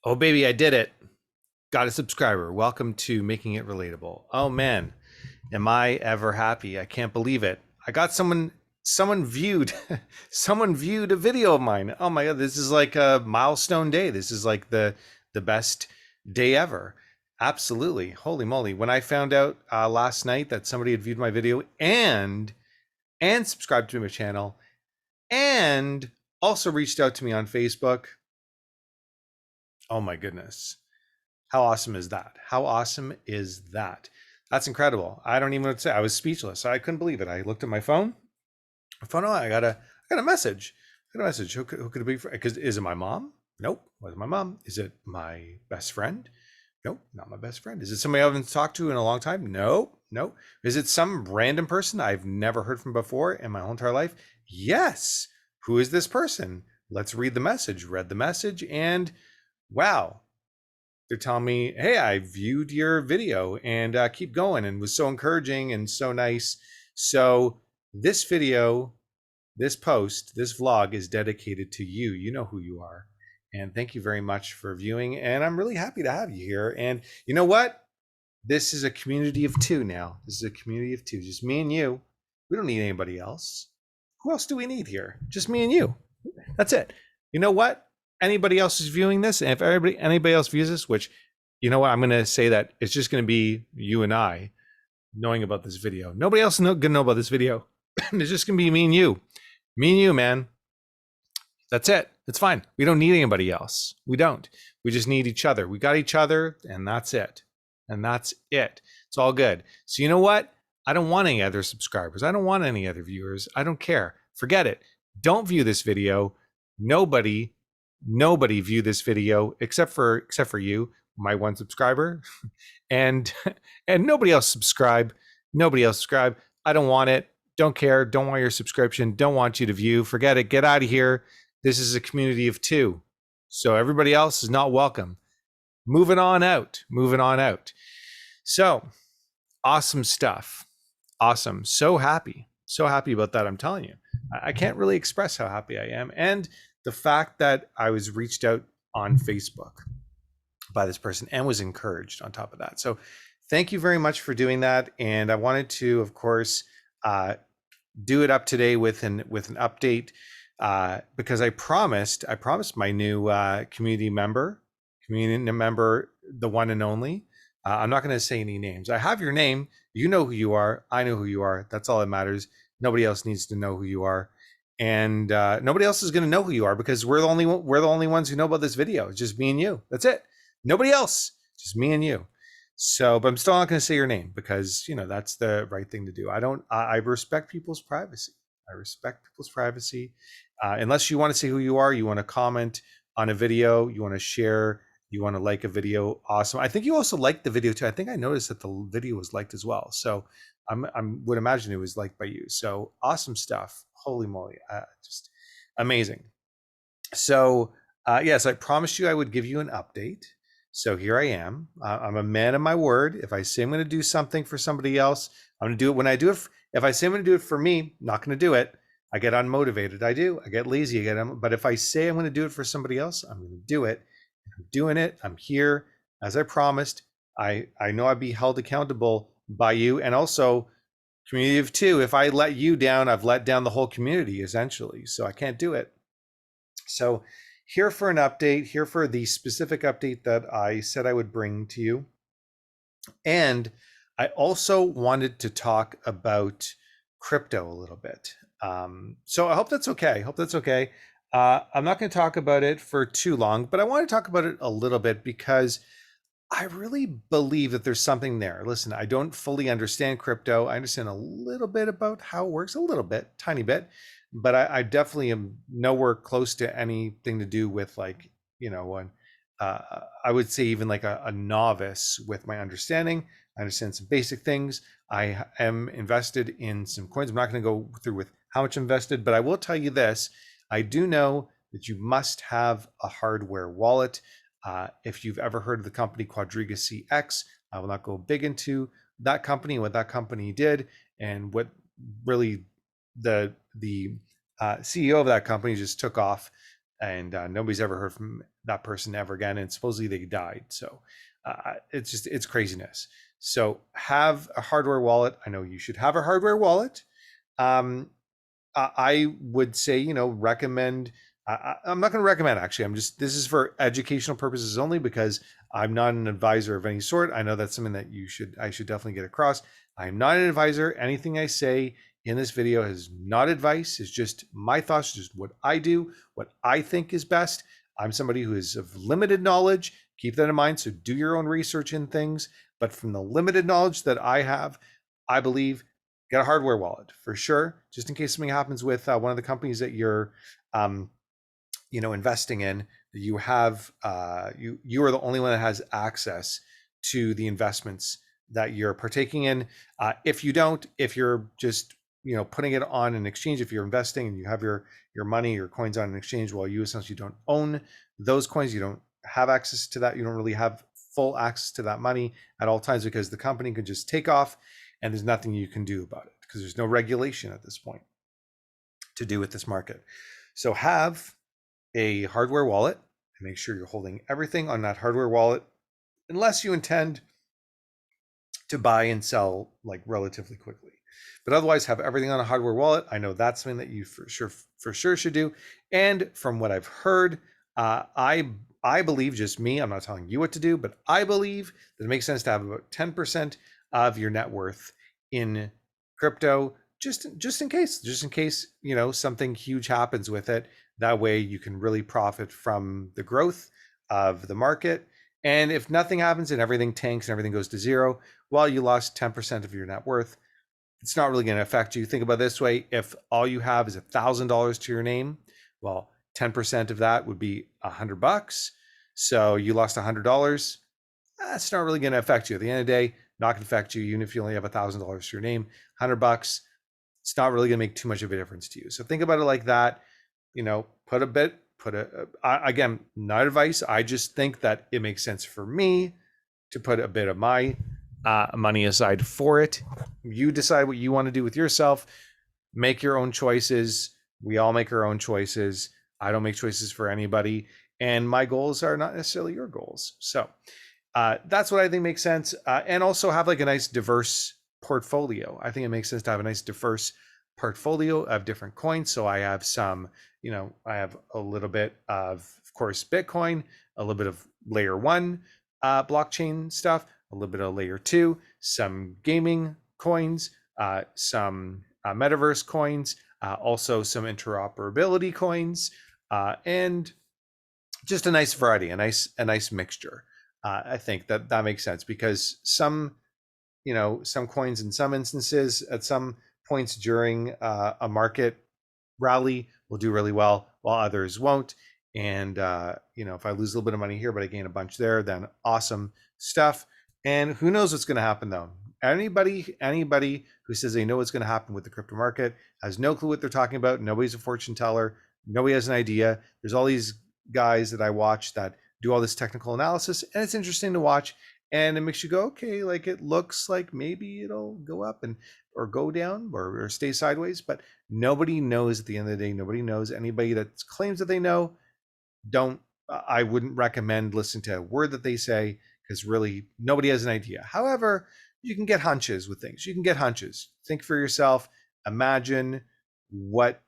Oh, baby, I did it. Got a subscriber. Welcome to Making It Relatable. Oh, man, am I ever happy. I can't believe it. I got someone viewed, someone viewed a video of mine. Oh my God, this is like a milestone day. This is like the best day ever. Absolutely. Holy moly. When I found out last night that somebody had viewed my video and subscribed to my channel and also reached out to me on Facebook. Oh my goodness. How awesome is that? How awesome is that? That's incredible. I don't even know what to say. I was speechless. I couldn't believe it. I looked at my phone. Oh, I got a message. I got a message. Who could it be? Because is it my mom? Nope. Wasn't my mom. Is it my best friend? Nope, not my best friend. Is it somebody I haven't talked to in a long time? Nope, nope. Is it some random person I've never heard from before in my whole entire life? Yes. Who is this person? Let's read the message. Read the message, and wow, they're telling me, hey, I viewed your video and keep going, and was so encouraging and so nice. So this video, this post, this vlog is dedicated to you. You know who you are. And thank you very much for viewing. And I'm really happy to have you here. And you know what? This is a community of two now. This is a community of two, just me and you. We don't need anybody else. Who else do we need here? Just me and you. That's it. You know what? Anybody else is viewing this, and if anybody else views this, which, you know what, I'm going to say that it's just going to be you and I knowing about this video. Nobody else going to know about this video. It's just going to be me and you, man. That's it. It's fine. We don't need anybody else. We don't. We just need each other. We got each other, and that's it. And that's it. It's all good. So you know what? I don't want any other subscribers. I don't want any other viewers. I don't care. Forget it. Don't view this video. Nobody view this video except for you, my one subscriber, and nobody else subscribe. Nobody else subscribe. I don't want it. Don't care. Don't want your subscription. Don't want you to view. Forget it. Get out of here. This is a community of two. So everybody else is not welcome. Moving on out. Moving on out. So awesome stuff. Awesome. So happy. So happy about that. I'm telling you. I can't really express how happy I am. And the fact that I was reached out on Facebook by this person and was encouraged on top of that. So thank you very much for doing that. And I wanted to, of course, do it up today with an update because I promised my new community member, the one and only. I'm not going to say any names. I have your name. You know who you are. I know who you are. That's all that matters. Nobody else needs to know who you are, and nobody else is going to know who you are because we're the only ones who know about this video. It's just me and you. That's it. Nobody else. Just me and you. So, but I'm still not going to say your name because that's the right thing to do. I respect people's privacy. I respect people's privacy. Unless you want to say who you are, you want to comment on a video, you want to share, you want to like a video. Awesome. I think you also liked the video too. I think I noticed that the video was liked as well. So I would imagine it was liked by you. So awesome stuff. Holy moly. Just amazing. So yes, I promised you I would give you an update. So here I am. I'm a man of my word. If I say I'm going to do something for somebody else, I'm going to do it. When I do it, if I say I'm going to do it for me, I'm not going to do it. I get unmotivated. I do. I get lazy. But if I say I'm going to do it for somebody else, I'm going to do it. I'm doing it. I'm here as I promised. I know I'd be held accountable by you, and also community of two. If I let you down, I've let down the whole community essentially. So I can't do it. So here for an update, here for the specific update that I said I would bring to you. And I also wanted to talk about crypto a little bit. So I hope that's okay. I'm not going to talk about it for too long, but I want to talk about it a little bit because I really believe that there's something there. Listen, I don't fully understand crypto. I understand a little bit about how it works, a little bit, tiny bit, but I definitely am nowhere close to anything to do with I would say even like a novice with my understanding. I understand some basic things. I am invested in some coins. I'm not going to go through with how much invested, but I will tell you this. I do know that you must have a hardware wallet. If you've ever heard of the company Quadriga CX, I will not go big into that company, what that company did, and what really the CEO of that company just took off and nobody's ever heard from that person ever again. And supposedly they died. So it's craziness. So have a hardware wallet. I know you should have a hardware wallet. Um, I would say, recommend. I'm not going to recommend, actually. This is for educational purposes only, because I'm not an advisor of any sort. I know that's something that I should definitely get across. I'm not an advisor. Anything I say in this video is not advice. It's just my thoughts, just what I do, what I think is best. I'm somebody who is of limited knowledge. Keep that in mind. So do your own research in things. But from the limited knowledge that I have, I believe get a hardware wallet for sure, just in case something happens with one of the companies that you're investing in. You have you are the only one that has access to the investments that you're partaking in. If you don't, if you're just putting it on an exchange, if you're investing and you have your money, your coins on an exchange, while you essentially don't own those coins, you don't have access to that, you don't really have full access to that money at all times, because the company could just take off and there's nothing you can do about it, because there's no regulation at this point to do with this market. So have a hardware wallet and make sure you're holding everything on that hardware wallet, unless you intend to buy and sell like relatively quickly. But otherwise, have everything on a hardware wallet. I know that's something that you for sure should do. And from what I've heard, I believe, just me, I'm not telling you what to do, but I believe that it makes sense to have about 10% of your net worth in crypto, just in case something huge happens with it. That way you can really profit from the growth of the market. And if nothing happens and everything tanks and everything goes to zero, well, you lost 10% of your net worth. It's not really going to affect you. Think about it this way: if all you have is $1,000 to your name, well, 10% of that would be $100. So you lost $100. That's not really going to affect you. At the end of the day, not going to affect you, even if you only have $1,000 to your name. $100, it's not really going to make too much of a difference to you. So think about it like that. Again, not advice. I just think that it makes sense for me to put a bit of my money aside for it. You decide what you want to do with yourself. Make your own choices. We all make our own choices. I don't make choices for anybody. And my goals are not necessarily your goals. So that's what I think makes sense. And also have like a nice diverse portfolio. I think it makes sense to have a nice diverse portfolio of different coins. So I have some, I have a little bit of course, Bitcoin, a little bit of layer 1 blockchain stuff, a little bit of layer 2, some gaming coins, some metaverse coins, also some interoperability coins, and just a nice variety, a nice mixture. I think that makes sense, because some coins in some instances at some points during a market rally will do really well, while others won't. And if I lose a little bit of money here, but I gain a bunch there, then awesome stuff. And who knows what's going to happen though? Anybody who says they know what's going to happen with the crypto market has no clue what they're talking about. Nobody's a fortune teller. Nobody has an idea. There's all these guys that I watch that do all this technical analysis, and it's interesting to watch. And it makes you go, okay, like it looks like maybe it'll go up or go down or stay sideways, but nobody knows at the end of the day. Nobody knows. Anybody that claims that they know, I wouldn't recommend listening to a word that they say, because really nobody has an idea. However, you can get hunches with things. You can get hunches. Think for yourself. Imagine what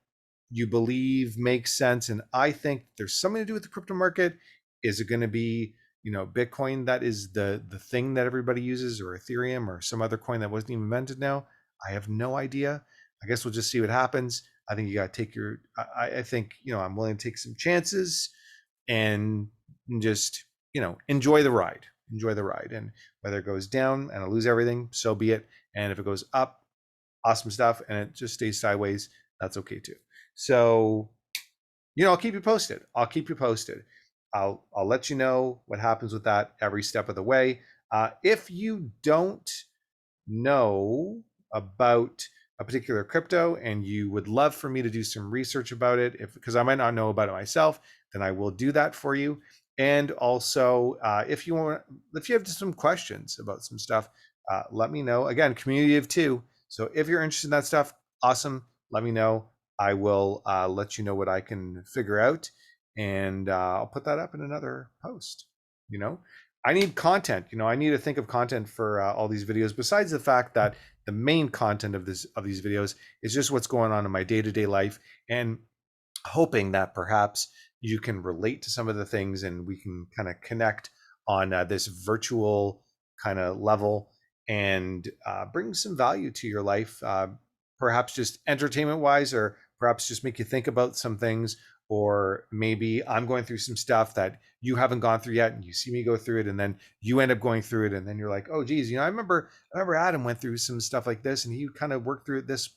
you believe makes sense. And I think there's something to do with the crypto market. Is it going to be, Bitcoin that is the thing that everybody uses, or Ethereum, or some other coin that wasn't even invented now? I have no idea. I guess we'll just see what happens. I think you got to take I think, I'm willing to take some chances and just, enjoy the ride. Enjoy the ride. And whether it goes down and I lose everything, so be it. And if it goes up, awesome stuff. And it just stays sideways, that's okay too. So, I'll keep you posted. I'll let you know what happens with that every step of the way. If you don't know about a particular crypto and you would love for me to do some research about it, because I might not know about it myself, then I will do that for you. And also, if you have some questions about some stuff, let me know. Again, community of two. So if you're interested in that stuff, awesome. Let me know. I will let you know what I can figure out. and I'll put that up in another post. You know, I need content. You know, I need to think of content for all these videos. Besides the fact that the main content of these videos is just what's going on in my day-to-day life, and hoping that perhaps you can relate to some of the things and we can kind of connect on this virtual kind of level and bring some value to your life, perhaps just entertainment wise, or perhaps just make you think about some things. Or maybe I'm going through some stuff that you haven't gone through yet, and you see me go through it, and then you end up going through it, and then you're like, "Oh, geez, you know, I remember Adam went through some stuff like this, and he kind of worked through it this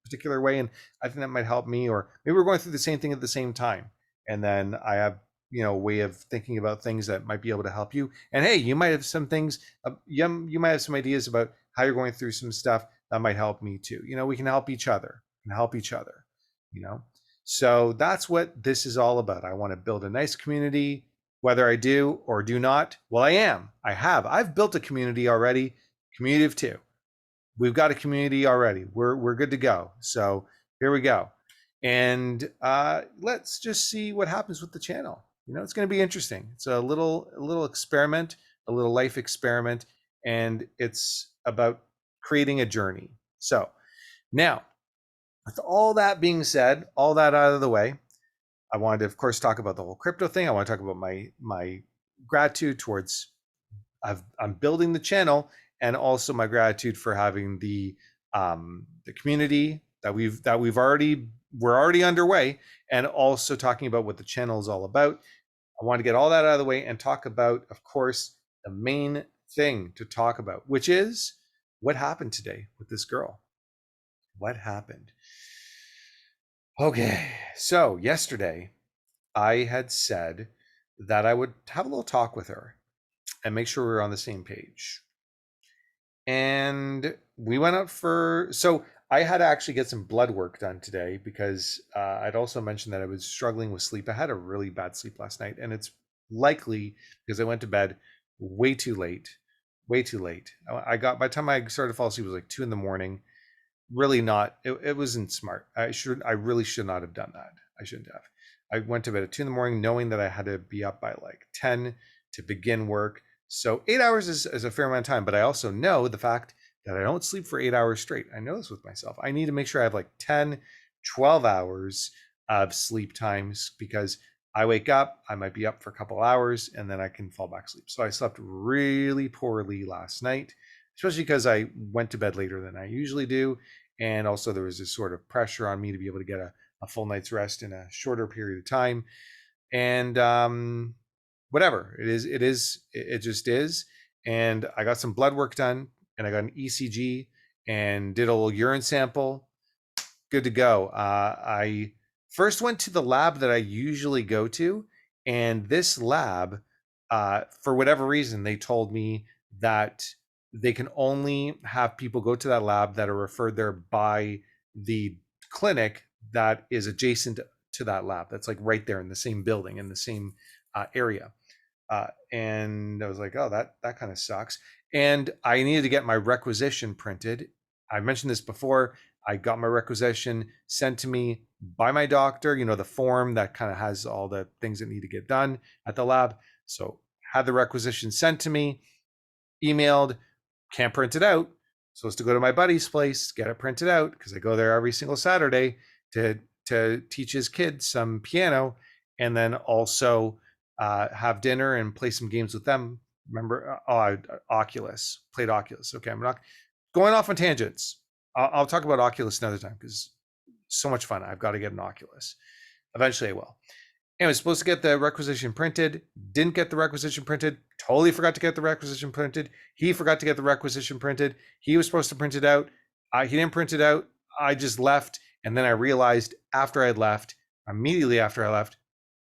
particular way, and I think that might help me." Or maybe we're going through the same thing at the same time, and then I have, you know, a way of thinking about things that might be able to help you. And hey, you might have some things, you might have some ideas about how you're going through some stuff that might help me too. You know, we can help each other and help each other. You know, so that's what this is all about. I want to build a nice community, whether I do or do not. Well, I've built a community already, community of two. We've got a community already. We're good to go. So here we go. And let's just see what happens with the channel. You know, it's going to be interesting. It's a little experiment, a little life experiment, and it's about creating a journey. So now, with all that being said, all that out of the way, I wanted to, of course, talk about the whole crypto thing. I want to talk about my gratitude towards I'm building the channel, and also my gratitude for having the community that we're already underway, and also talking about what the channel is all about. I want to get all that out of the way and talk about, of course, the main thing to talk about, which is what happened today with this girl. What happened? Okay, so yesterday I had said that I would have a little talk with her and make sure we were on the same page. And we went out so I had to actually get some blood work done today because I'd also mentioned that I was struggling with sleep. I had a really bad sleep last night, and it's likely because I went to bed way too late. Way too late. By the time I started to fall asleep, it was like 2 a.m. Really not. It wasn't smart. I really should not have done that. I shouldn't have. I went to bed at 2 a.m. knowing that I had to be up by like 10 to begin work. So 8 hours is a fair amount of time, but I also know the fact that I don't sleep for 8 hours straight. I know this with myself. I need to make sure I have like 10, 12 hours of sleep times, because I wake up, I might be up for a couple hours, and then I can fall back asleep. So I slept really poorly last night, especially because I went to bed later than I usually do. And also there was this sort of pressure on me to be able to get a full night's rest in a shorter period of time. And whatever it just is. And I got some blood work done, and I got an ECG and did a little urine sample. Good to go. I first went to the lab that I usually go to, and this lab, for whatever reason, they told me that they can only have people go to that lab that are referred there by the clinic that is adjacent to that lab. That's like right there in the same building, in the same area. And I was like, oh, that kind of sucks. And I needed to get my requisition printed. I mentioned this before. I got my requisition sent to me by my doctor, you know, the form that kind of has all the things that need to get done at the lab. So had the requisition sent to me, emailed, can't print it out. Supposed to go to my buddy's place, get it printed out, because I go there every single Saturday to teach his kids some piano, and then also have dinner and play some games with them. Remember, Oculus, played Oculus. Okay, I'm not going off on tangents. I'll talk about Oculus another time because so much fun. I've got to get an Oculus. Eventually I will. And I was supposed to get the requisition printed, didn't get the requisition printed, totally forgot to get the requisition printed. He forgot to get the requisition printed. He was supposed to print it out. He didn't print it out. I just left. And then I realized after I left, immediately after I left,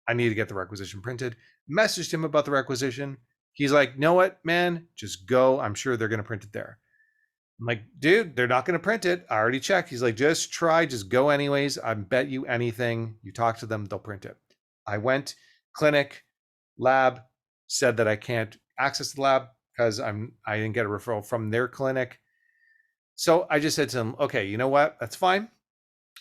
I need to get the requisition printed. Messaged him about the requisition. He's like, know what, man, just go. I'm sure they're going to print it there. I'm like, dude, they're not going to print it. I already checked. He's like, just try, just go anyways. I bet you anything. You talk to them, they'll print it. I went, clinic, lab, said that I can't access the lab because I didn't get a referral from their clinic. So I just said to him, okay, you know what? That's fine.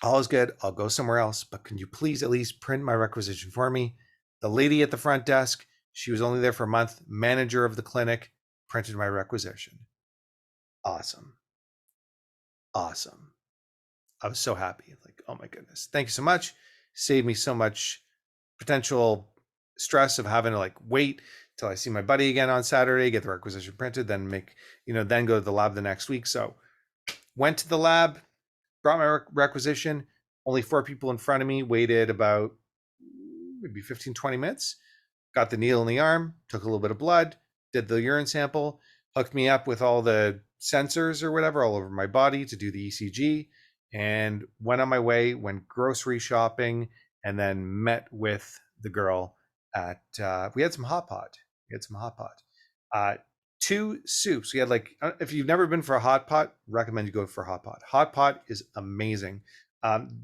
All is good. I'll go somewhere else, but can you please at least print my requisition for me? The lady at the front desk, she was only there for a month, manager of the clinic, printed my requisition. Awesome. Awesome. I was so happy. Like, oh my goodness. Thank you so much. Saved me so much potential stress of having to like wait till I see my buddy again on Saturday, get the requisition printed, then then go to the lab the next week. So went to the lab, brought my requisition. Only 4 people in front of me waited about maybe 15, 20 minutes. Got the needle in the arm, took a little bit of blood, did the urine sample, hooked me up with all the sensors or whatever all over my body to do the ECG, and went on my way, went grocery shopping, and then met with the girl at, we had some hot pot. We had some hot pot. Uh, 2 soups. We had like, if you've never been for a hot pot, recommend you go for hot pot. Hot pot is amazing.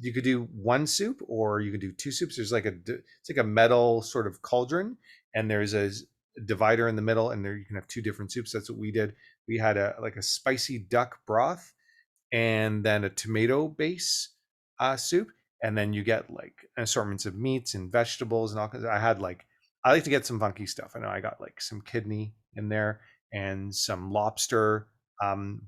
You could do 1 soup or you could do 2 soups. There's like it's like a metal sort of cauldron, and there's a divider in the middle, and there you can have 2 different soups. That's what we did. We had a spicy duck broth and then a tomato base soup, and then you get like assortments of meats and vegetables and all kinds. I like to get some funky stuff. I know I got like some kidney in there and some lobster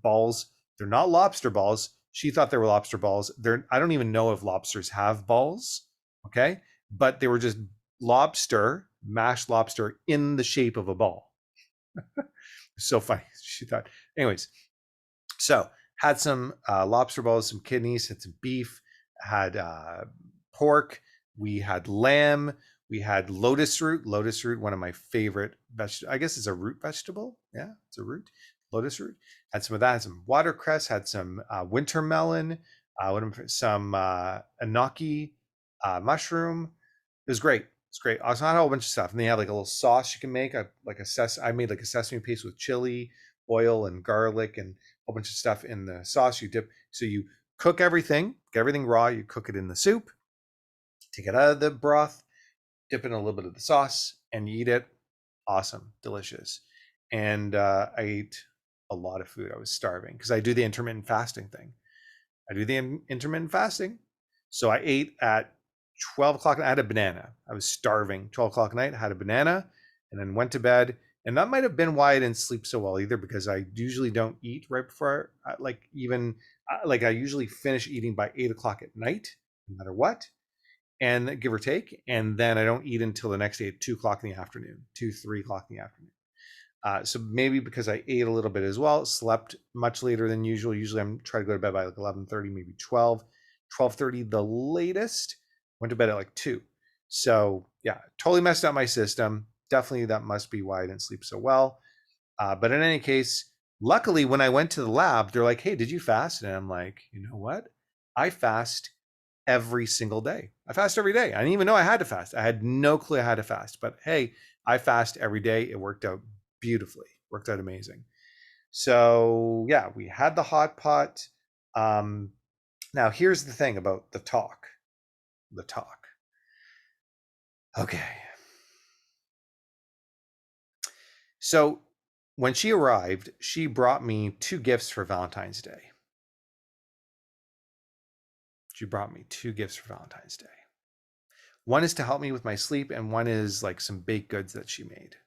balls. They're not lobster balls. She thought they were lobster balls. I don't even know if lobsters have balls. Okay, but they were just mashed lobster in the shape of a ball. So funny. She thought. Anyways, so had some lobster balls, some kidneys, had some beef, had pork. We had lamb. We had lotus root. Lotus root, one of my favorite vegetables. I guess it's a root vegetable. Yeah, it's a root. Lotus root. Had some of that. Had some watercress. Had some winter melon. Some enoki mushroom. It was great. It's great. Also had a whole bunch of stuff, and they had like a little sauce you can make. I made like a sesame paste with chili, oil, and garlic, and a whole bunch of stuff in the sauce. You dip. So you cook everything, get everything raw. You cook it in the soup. Take it out of the broth, dip in a little bit of the sauce, and you eat it. Awesome, delicious. And I ate a lot of food. I was starving because I do the intermittent fasting thing. I do the intermittent fasting. So I ate at 12 o'clock. I had a banana. I was starving. 12 o'clock at night, I had a banana and then went to bed. And that might have been why I didn't sleep so well either, because I usually don't eat right before, I usually finish eating by 8 o'clock at night, no matter what, and give or take. And then I don't eat until the next day at 2 o'clock in the afternoon, 3 o'clock in the afternoon. So maybe because I ate a little bit as well, slept much later than usual. Usually I'm trying to go to bed by like 11:30, maybe 12, 12:30 the latest. Went to bed at like 2. So yeah, totally messed up my system. Definitely that must be why I didn't sleep so well. But in any case, luckily when I went to the lab, they're like, hey, did you fast? And I'm like, you know what? I fast every single day. I fast every day. I didn't even know I had to fast. I had no clue I had to fast. But hey, I fast every day. It worked out beautifully. Worked out amazing. So yeah, we had the hot pot. Now here's the thing about the talk. The talk. Okay. So when she arrived, she brought me 2 gifts for Valentine's Day. She brought me 2 gifts for Valentine's Day. One is to help me with my sleep, and one is like some baked goods that she made.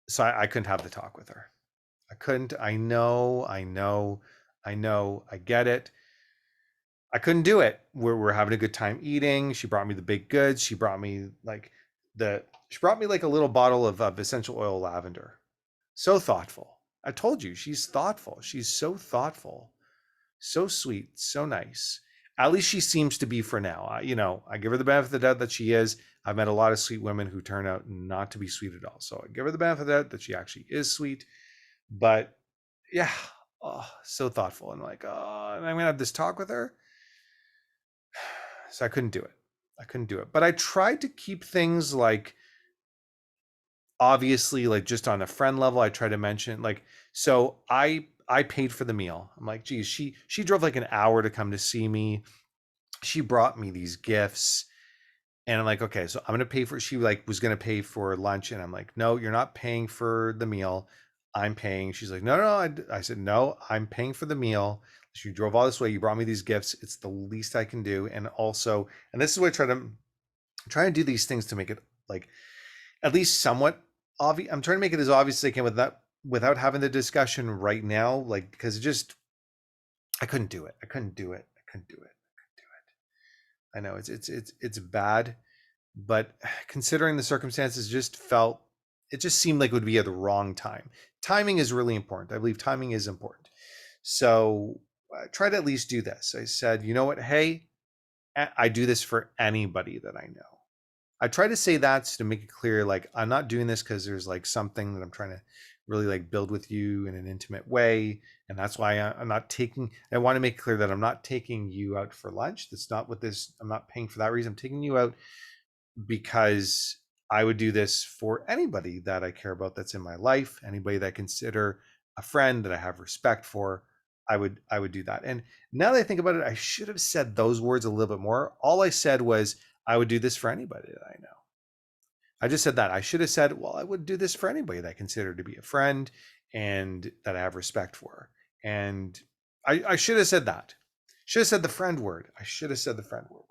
So I couldn't have the talk with her. I couldn't. I know. I get it. I couldn't do it. We're having a good time eating. She brought me the baked goods. She brought me like a little bottle of essential oil lavender. So thoughtful. I told you, she's thoughtful. She's so thoughtful, so sweet, so nice. At least she seems to be for now. I give her the benefit of the doubt that she is. I've met a lot of sweet women who turn out not to be sweet at all. So I give her the benefit of the doubt that she actually is sweet. But yeah, oh, so thoughtful. And like, oh, and I'm gonna have this talk with her. So I couldn't do it. But I tried to keep things like, obviously, like just on a friend level. I try to mention like, so I paid for the meal. I'm like, geez, she drove like an hour to come to see me. She brought me these gifts, and I'm like, okay, so I'm gonna pay for. She like was gonna pay for lunch, and I'm like, no, you're not paying for the meal. I'm paying. She's like, no, no. I said, no, I'm paying for the meal. You drove all this way. You brought me these gifts. It's the least I can do. And also, and this is what I try to do these things to make it like at least somewhat obvious. I'm trying to make it as obvious as I can without having the discussion right now, like because it just I couldn't do it. I couldn't do it. I couldn't do it. I couldn't do it. I know it's bad, but considering the circumstances, it just seemed like it would be at the wrong time. Timing is really important. I believe timing is important. So I try to at least do this. I said, you know what? Hey, I do this for anybody that I know. I try to say that to make it clear, like I'm not doing this because there's like something that I'm trying to really like build with you in an intimate way, and that's why I'm not taking. I want to make clear that I'm not taking you out for lunch. That's not what this. I'm not paying for that reason. I'm taking you out because I would do this for anybody that I care about that's in my life, anybody that I consider a friend that I have respect for. I would do that. And now that I think about it, I should have said those words a little bit more. All I said was I would do this for anybody that I know. I just said that. I should have said, well, I would do this for anybody that I consider to be a friend and that I have respect for. And I should have said that. Should have said the friend word. I should have said the friend word.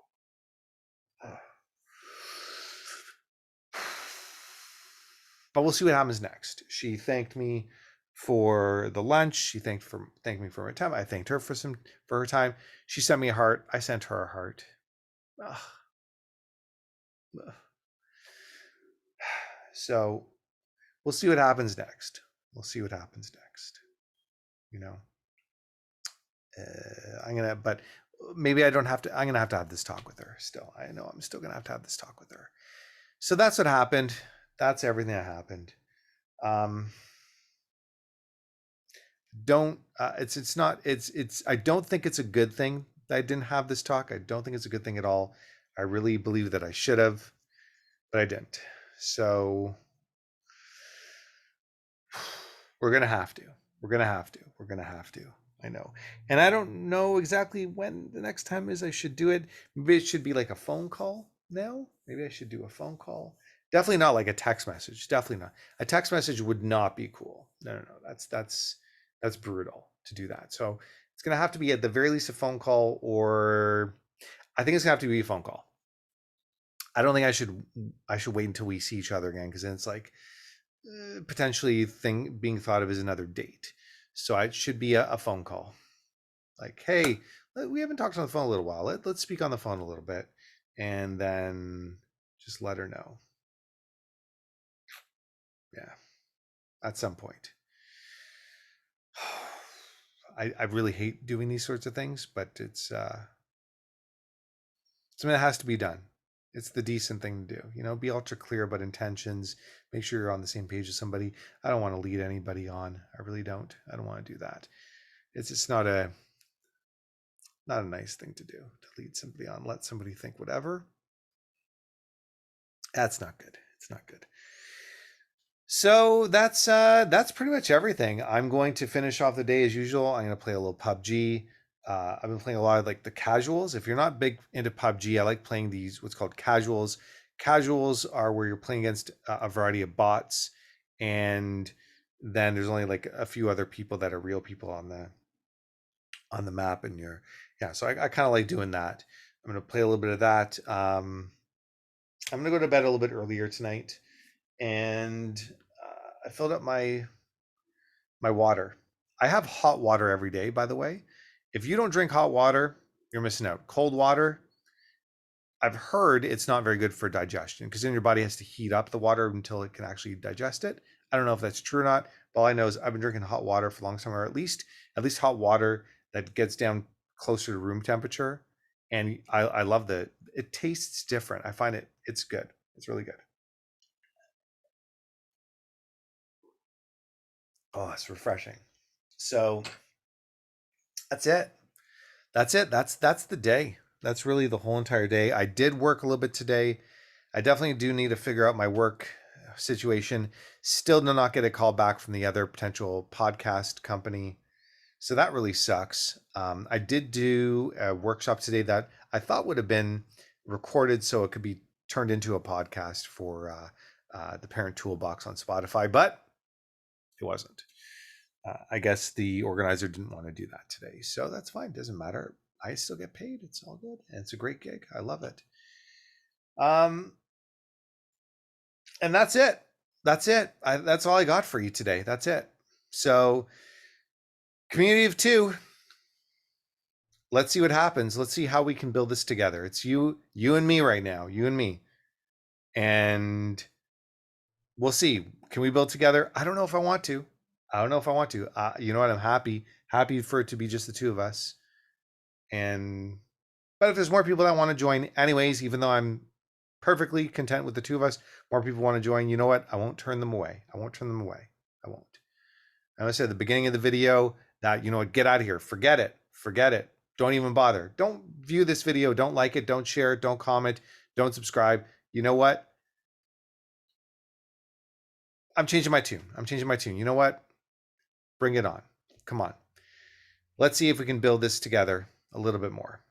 But we'll see what happens next. She thanked me for the lunch. She thanked me for my time. I thanked her for her time. She sent me a heart. I sent her a heart. Ugh. Ugh. So we'll see what happens next. We'll see what happens next. You know, but maybe I don't have to. I'm gonna have this talk with her. Still, I know I'm still gonna have this talk with her. So that's what happened. That's everything that happened. Don't it's not it's I don't think it's a good thing that I didn't have this talk. I don't think it's a good thing at all. I really believe that I should have, but I didn't. So we're gonna have to. We're gonna have to. We're gonna have to. I know. And I don't know exactly when the next time is I should do it. Maybe it should be like a phone call now. Maybe I should do a phone call. Definitely not like a text message. Definitely not. A text message would not be cool. No, no, no. That's brutal to do that. So it's gonna have to be at the very least a phone call, or I think it's gonna have to be a phone call. I don't think I should wait until we see each other again because then it's like potentially being thought of as another date. So it should be a phone call. Like, hey, we haven't talked on the phone a little while. Let's speak on the phone a little bit, and then just let her know. Yeah, at some point. I really hate doing these sorts of things, but it's something that has to be done. It's the decent thing to do. You know, be ultra clear about intentions. Make sure you're on the same page as somebody. I don't want to lead anybody on. I really don't. I don't want to do that. It's just not a nice thing to do, to lead somebody on, let somebody think whatever. That's not good. It's not good. So that's pretty much everything. I'm going to finish off the day as usual. I'm going to play a little PUBG. I've been playing a lot of like the casuals. If you're not big into PUBG, I like playing these what's called casuals. Casuals are where you're playing against a variety of bots, and then there's only like a few other people that are real people on the map, and so I kind of like doing that. I'm going to play a little bit of that. I'm going to go to bed a little bit earlier tonight, and I filled up my water. I have hot water every day, by the way. If you don't drink hot water, you're missing out. Cold water, I've heard it's not very good for digestion because then your body has to heat up the water until it can actually digest it. I don't know if that's true or not, but all I know is I've been drinking hot water for a long time, or at least hot water that gets down closer to room temperature. And I love it tastes different. I find it's good. It's really good. Oh, it's refreshing. So that's it. That's it. That's the day. That's really the whole entire day. I did work a little bit today. I definitely do need to figure out my work situation. Still did not get a call back from the other potential podcast company. So that really sucks. I did do a workshop today that I thought would have been recorded so it could be turned into a podcast for the Parent Toolbox on Spotify, but it wasn't. I guess the organizer didn't want to do that today, so that's fine. Doesn't matter. I still get paid. It's all good, and it's a great gig. I love it. Um, and that's it. That's it. That's all I got for you today. That's it. So, community of two. Let's see what happens. Let's see how we can build this together. It's you and me right now. You and me, and we'll see. Can we build together? I don't know if I want to. I don't know if I want to. You know what? I'm happy for it to be just the two of us. And but if there's more people that want to join, anyways, even though I'm perfectly content with the two of us, more people want to join. You know what? I won't turn them away. I won't turn them away. I won't. And I said at the beginning of the video that, you know what, get out of here. Forget it. Forget it. Don't even bother. Don't view this video. Don't like it. Don't share it. Don't comment. Don't subscribe. You know what? I'm changing my tune. I'm changing my tune. You know what? Bring it on. Come on. Let's see if we can build this together a little bit more.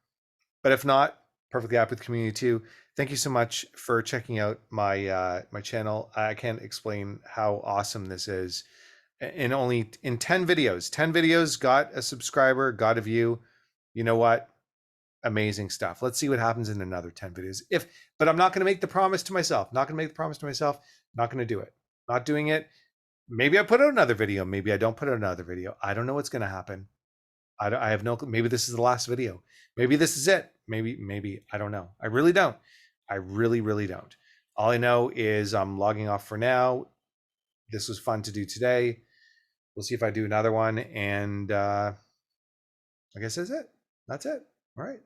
But if not, perfectly happy with community too. Thank you so much for checking out my my channel. I can't explain how awesome this is. In 10 videos, got a subscriber, got a view. You know what? Amazing stuff. Let's see what happens in another 10 videos. But I'm not going to make the promise to myself. Not going to make the promise to myself. Not going to do it. Not doing it. Maybe I put out another video. Maybe I don't put out another video. I don't know what's going to happen. I have no. Maybe this is the last video. Maybe this is it. Maybe I don't know. I really don't. I really don't. All I know is I'm logging off for now. This was fun to do today. We'll see if I do another one. And I guess that's it. That's it. All right.